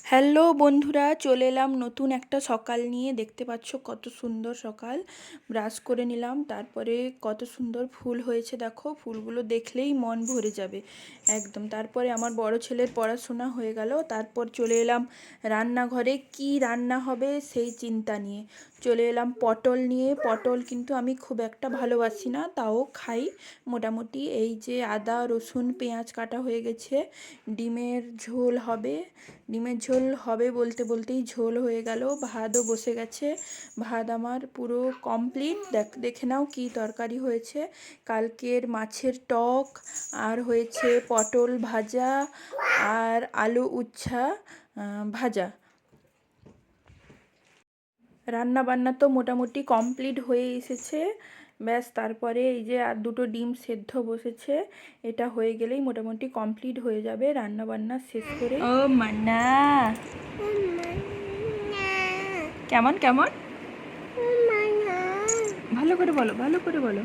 Hello বন্ধুরা, চলে এলাম নতুন একটা সকাল নিয়ে। দেখতে পাচ্ছ কত সুন্দর সকাল। ব্রাশ করে নিলাম, তারপরে কত সুন্দর ফুল হয়েছে দেখো। ফুলগুলো দেখলেই মন ভরে যাবে একদম। তারপরে আমার বড় ছেলের পড়াশোনা হয়ে গেল, তারপর চলে এলাম রান্নাঘরে। কি রান্না হবে সেই চিন্তা নিয়ে চলে এলাম পটল নিয়ে। পটল কিন্তু আমি খুব একটা ভালোবাসি না, তাও খাই মোটামুটি। এই যে আদা রসুন পেঁয়াজ কাটা হয়ে গেছে, ডিমের ঝোল হবে। ডিমের ঝোল হবে বলতে বলতেই ঝোল হয়ে গেল। ভাতও বসে গেছে, ভাত আমার পুরো কমপ্লিট। দেখে নাও কি তরকারি হয়েছে। কালকের মাছের টক, আর হয়েছে পটল ভাজা, আর আলু উচ্ছা ভাজা। রান্না বান্না তো মোটামুটি কমপ্লিট হয়ে এসেছে। ব্যাস, তারপরে এই যে আর দুটো ডিম সেদ্ধ বসেছে। এটা হয়ে গেলেই মোটামুটি কমপ্লিট হয়ে যাবে রান্না বান্না শেষ করে। ও মান্না, কেমন কেমন ভালো করে বলো, ভালো করে বলো।